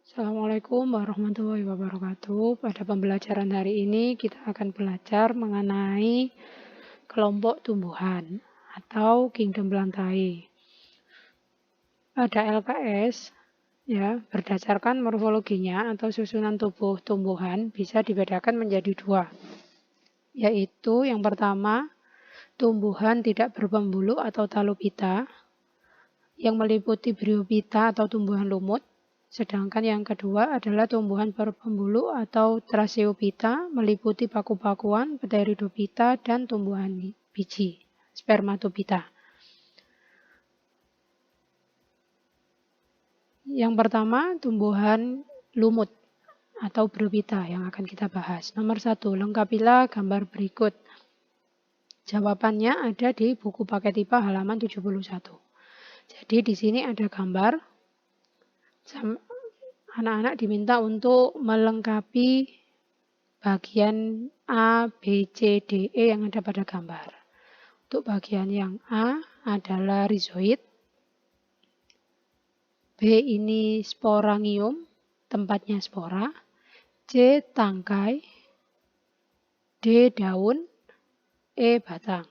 Assalamualaikum warahmatullahi wabarakatuh. Pada pembelajaran hari ini kita akan belajar mengenai kelompok tumbuhan atau kingdom plantae. Pada LKS, berdasarkan morfologinya atau susunan tubuh tumbuhan bisa dibedakan menjadi dua, yaitu yang pertama tumbuhan tidak berpembuluh atau talupita yang meliputi bryophyta atau tumbuhan lumut. Sedangkan yang kedua adalah tumbuhan berpembuluh atau Tracheophyta meliputi paku-pakuan, Pteridophyta, dan tumbuhan biji, Spermatophyta. Yang pertama, tumbuhan lumut atau bryophyta yang akan kita bahas. Nomor 1, lengkapilah gambar berikut. Jawabannya ada di buku paket IPA halaman 71. Jadi di sini ada gambar. Anak-anak diminta untuk melengkapi bagian A, B, C, D, E yang ada pada gambar. Untuk bagian yang A adalah rizoid, B ini sporangium, tempatnya spora, C tangkai, D daun, E batang.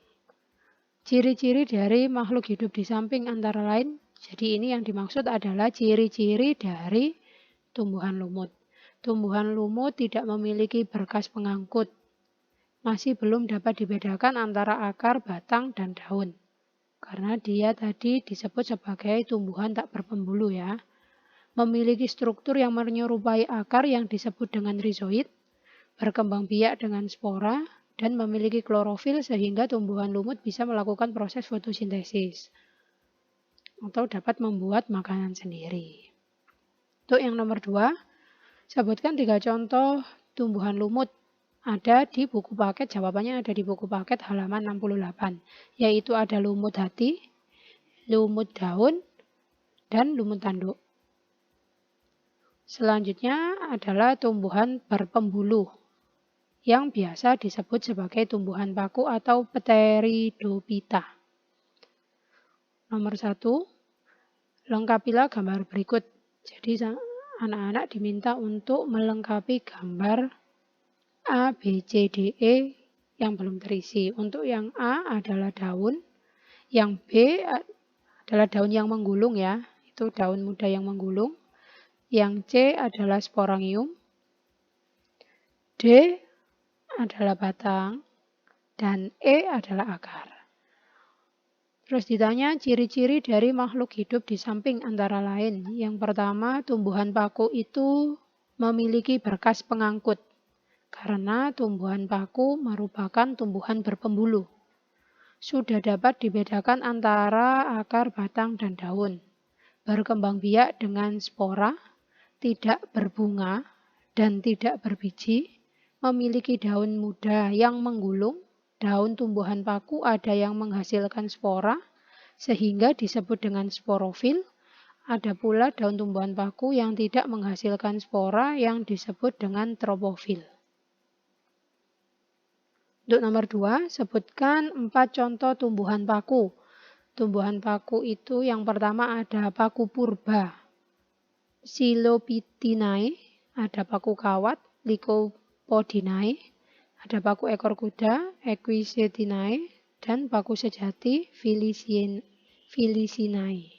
Ciri-ciri dari makhluk hidup di samping antara lain, jadi ini yang dimaksud adalah ciri-ciri dari tumbuhan lumut. Tumbuhan lumut tidak memiliki berkas pengangkut. Masih belum dapat dibedakan antara akar, batang, dan daun. Karena dia tadi disebut sebagai tumbuhan tak berpembuluh ya. Memiliki struktur yang menyerupai akar yang disebut dengan rizoid, berkembang biak dengan spora, dan memiliki klorofil sehingga tumbuhan lumut bisa melakukan proses fotosintesis atau dapat membuat makanan sendiri. Untuk yang nomor 2, sebutkan 3 contoh tumbuhan lumut. Ada di buku paket, jawabannya ada di buku paket halaman 68. Yaitu ada lumut hati, lumut daun, dan lumut tanduk. Selanjutnya adalah tumbuhan berpembuluh yang biasa disebut sebagai tumbuhan paku atau Pteridophyta. Nomor 1, lengkapilah gambar berikut. Jadi anak-anak diminta untuk melengkapi gambar A, B, C, D, E yang belum terisi. Untuk yang A adalah daun, yang B adalah daun yang menggulung ya, itu daun muda yang menggulung. Yang C adalah sporangium, D adalah batang, dan E adalah akar. Terus ditanya ciri-ciri dari makhluk hidup di samping antara lain. Yang pertama, tumbuhan paku itu memiliki berkas pengangkut. Karena tumbuhan paku merupakan tumbuhan berpembuluh. Sudah dapat dibedakan antara akar, batang, dan daun. Berkembang biak dengan spora, tidak berbunga, dan tidak berbiji. Memiliki daun muda yang menggulung. Daun tumbuhan paku ada yang menghasilkan spora, sehingga disebut dengan sporofil. Ada pula daun tumbuhan paku yang tidak menghasilkan spora yang disebut dengan tropofil. Untuk nomor 2, sebutkan 4 contoh tumbuhan paku. Tumbuhan paku itu yang pertama ada paku purba, Psilophytinae, ada paku kawat, Lycopodinae, ada paku ekor kuda, Equisetae, dan paku sejati, Felicinae.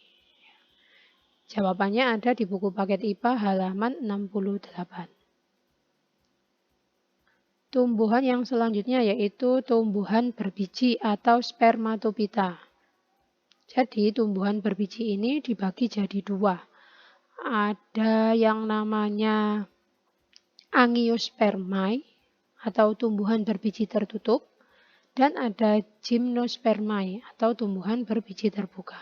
Jawabannya ada di buku paket IPA halaman 68. Tumbuhan yang selanjutnya yaitu tumbuhan berbiji atau Spermatophyta. Jadi tumbuhan berbiji ini dibagi jadi 2. Ada yang namanya Angiospermae atau tumbuhan berbiji tertutup, dan ada Gymnospermae atau tumbuhan berbiji terbuka.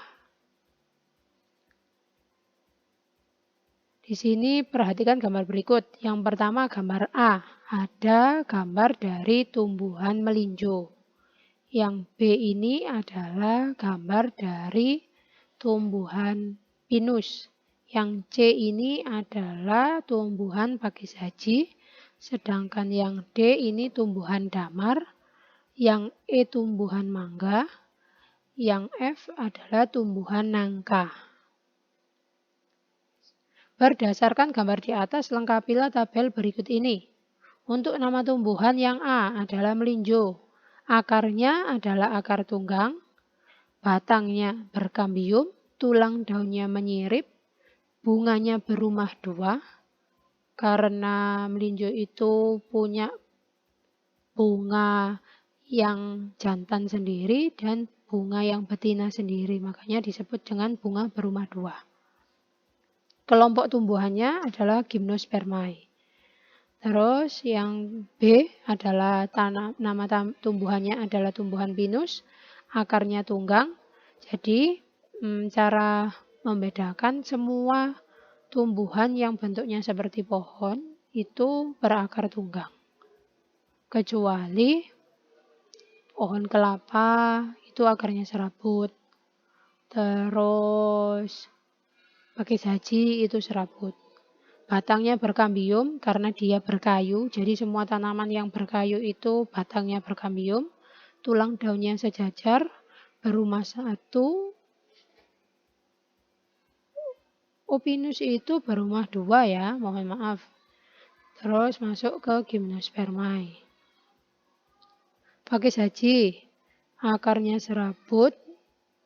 Di sini perhatikan gambar berikut. Yang pertama gambar A, ada gambar dari tumbuhan melinjo. Yang B ini adalah gambar dari tumbuhan pinus. Yang C ini adalah tumbuhan pakis haji, sedangkan yang D ini tumbuhan damar, yang E tumbuhan mangga, yang F adalah tumbuhan nangka. Berdasarkan gambar di atas, lengkapilah tabel berikut ini. Untuk nama tumbuhan yang A adalah melinjo. Akarnya adalah akar tunggang, batangnya berkambium, tulang daunnya menyirip, bunganya berumah dua. Karena melinjo itu punya bunga yang jantan sendiri dan bunga yang betina sendiri, makanya disebut dengan bunga berumah dua. Kelompok tumbuhannya adalah Gymnospermae. Terus yang B adalah nama tumbuhannya adalah tumbuhan pinus, akarnya tunggang. Jadi cara membedakan semua tumbuhan yang bentuknya seperti pohon itu berakar tunggang. Kecuali pohon kelapa itu akarnya serabut. Terus pakis haji itu serabut. Batangnya berkambium karena dia berkayu. Jadi semua tanaman yang berkayu itu batangnya berkambium. Tulang daunnya sejajar, berumah satu. Pinus itu berumah dua ya, mohon maaf. Terus masuk ke Gymnospermae. Pakis haji, akarnya serabut,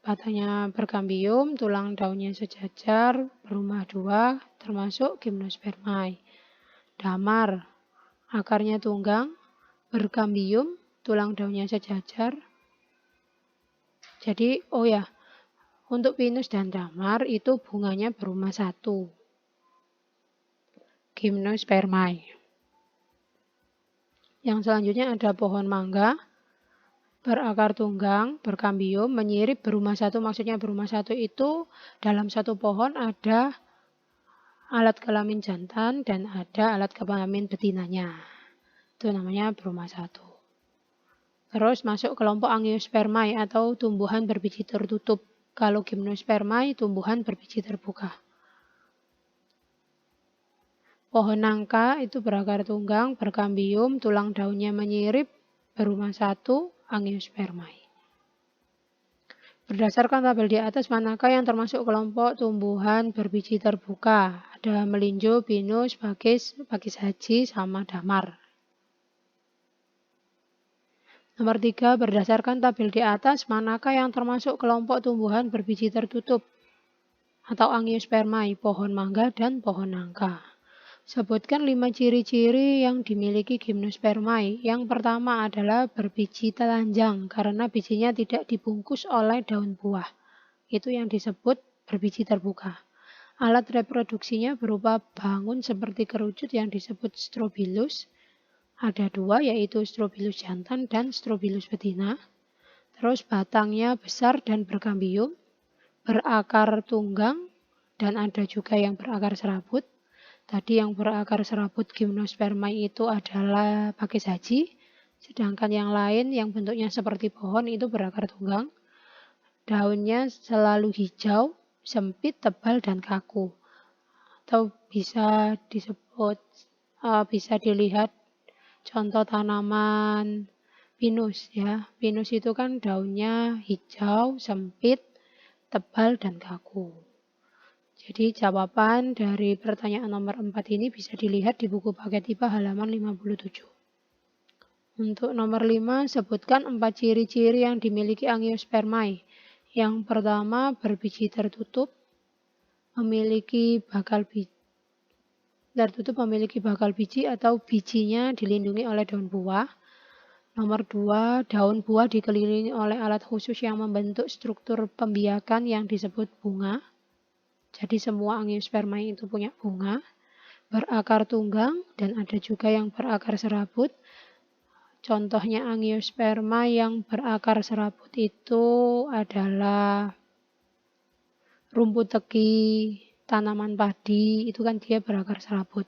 batangnya berkambium, tulang daunnya sejajar, berumah dua, termasuk Gymnospermae. Damar, akarnya tunggang, berkambium, tulang daunnya sejajar. Jadi, untuk pinus dan damar itu bunganya berumah satu. Gymnospermae. Yang selanjutnya ada pohon mangga, berakar tunggang, berkambium, menyirip, berumah satu. Maksudnya berumah satu itu dalam satu pohon ada alat kelamin jantan dan ada alat kelamin betinanya. Itu namanya berumah satu. Terus masuk kelompok Angiospermae atau tumbuhan berbiji tertutup. Kalau Gymnospermae tumbuhan berbiji terbuka. Pohon nangka itu berakar tunggang, berkambium, tulang daunnya menyirip, berumah satu, Angiospermae. Berdasarkan tabel di atas, manakah yang termasuk kelompok tumbuhan berbiji terbuka? Ada melinjo, pinus, pakis haji, sama damar. Nomor 3, berdasarkan tabel di atas, manakah yang termasuk kelompok tumbuhan berbiji tertutup? Atau Angiospermae, pohon mangga dan pohon nangka. Sebutkan 5 ciri-ciri yang dimiliki Gymnospermae. Yang pertama adalah berbiji telanjang karena bijinya tidak dibungkus oleh daun buah. Itu yang disebut berbiji terbuka. Alat reproduksinya berupa bangun seperti kerucut yang disebut strobilus. Ada 2, yaitu strobilus jantan dan strobilus betina. Terus batangnya besar dan berkambium, berakar tunggang, dan ada juga yang berakar serabut. Tadi yang berakar serabut Gymnospermae itu adalah pakis haji, sedangkan yang lain yang bentuknya seperti pohon itu berakar tunggang. Daunnya selalu hijau, sempit, tebal, dan kaku. Atau bisa dilihat contoh tanaman pinus ya. Pinus itu kan daunnya hijau, sempit, tebal, dan kaku. Jadi jawaban dari pertanyaan nomor 4 ini bisa dilihat di buku paket IPA halaman 57. Untuk nomor 5, sebutkan 4 ciri-ciri yang dimiliki Angiospermae. Yang pertama, berbiji tertutup, memiliki bakal biji atau bijinya dilindungi oleh daun buah. Nomor 2, daun buah dikelilingi oleh alat khusus yang membentuk struktur pembiakan yang disebut bunga. Jadi semua Angiospermae itu punya bunga, berakar tunggang, dan ada juga yang berakar serabut. Contohnya Angiospermae yang berakar serabut itu adalah rumput teki, tanaman padi, itu kan dia berakar serabut.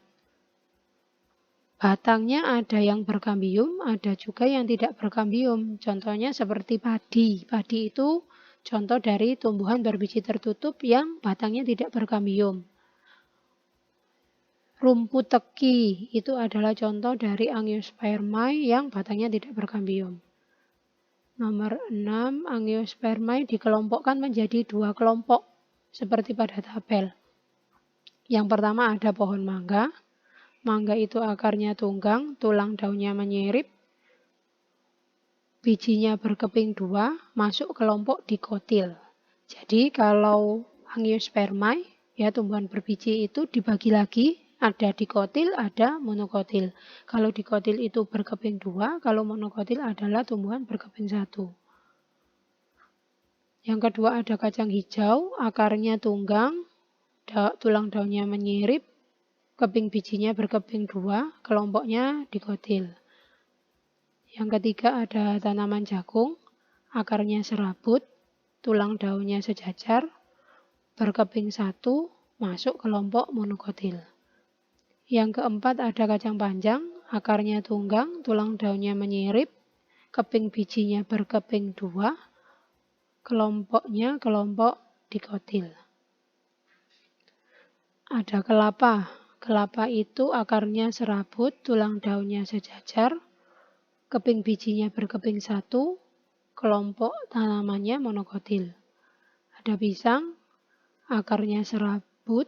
Batangnya ada yang berkambium, ada juga yang tidak berkambium. Contohnya seperti padi. Padi itu contoh dari tumbuhan berbiji tertutup yang batangnya tidak berkambium. Rumput teki itu adalah contoh dari Angiospermae yang batangnya tidak berkambium. Nomor 6, Angiospermae dikelompokkan menjadi 2 kelompok seperti pada tabel. Yang pertama ada pohon mangga. Mangga itu akarnya tunggang, tulang daunnya menyirip, bijinya berkeping 2, masuk kelompok dikotil. Jadi kalau Angiospermae, ya tumbuhan berbiji itu dibagi lagi, ada dikotil, ada monokotil. Kalau dikotil itu berkeping 2, kalau monokotil adalah tumbuhan berkeping 1. Yang kedua ada kacang hijau, akarnya tunggang, tulang daunnya menyirip, keping bijinya berkeping 2, kelompoknya dikotil. Yang ketiga ada tanaman jagung, akarnya serabut, tulang daunnya sejajar, berkeping 1, masuk kelompok monokotil. Yang keempat ada kacang panjang, akarnya tunggang, tulang daunnya menyirip, keping bijinya berkeping 2, kelompoknya kelompok dikotil. Ada kelapa. Kelapa itu akarnya serabut, tulang daunnya sejajar, keping bijinya berkeping 1, kelompok tanamannya monokotil. Ada pisang, akarnya serabut,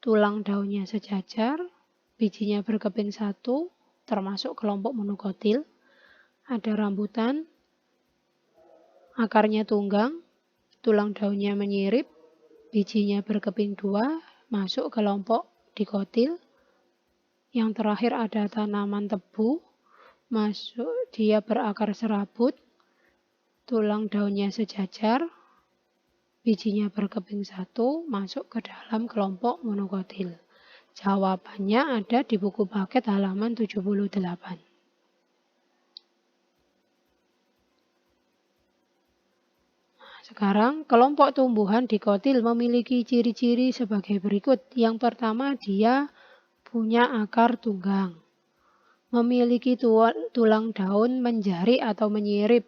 tulang daunnya sejajar, bijinya berkeping 1, termasuk kelompok monokotil. Ada rambutan, akarnya tunggang, tulang daunnya menyirip, bijinya berkeping 2, masuk kelompok dikotil. Yang terakhir ada tanaman tebu, masuk dia berakar serabut, tulang daunnya sejajar, bijinya berkeping 1, masuk ke dalam kelompok monokotil. Jawabannya ada di buku paket halaman 78. Sekarang, kelompok tumbuhan dikotil memiliki ciri-ciri sebagai berikut. Yang pertama, dia punya akar tunggang. Memiliki tulang daun menjari atau menyirip.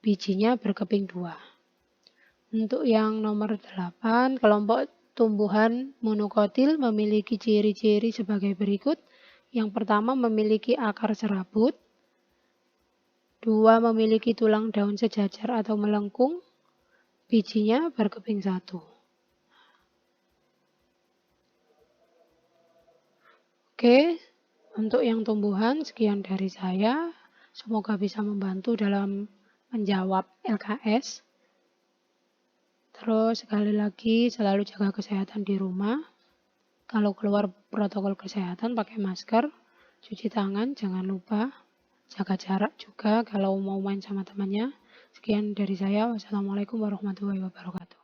Bijinya berkeping 2. Untuk yang nomor 8, kelompok tumbuhan monokotil memiliki ciri-ciri sebagai berikut. Yang pertama, memiliki akar serabut. 2, memiliki tulang daun sejajar atau melengkung. Bijinya berkeping 1. Oke, untuk yang tumbuhan sekian dari saya. Semoga bisa membantu dalam menjawab LKS. Terus sekali lagi selalu jaga kesehatan di rumah. Kalau keluar protokol kesehatan pakai masker, cuci tangan, jangan lupa. Jaga jarak juga kalau mau main sama temannya. Sekian dari saya. Wassalamualaikum warahmatullahi wabarakatuh.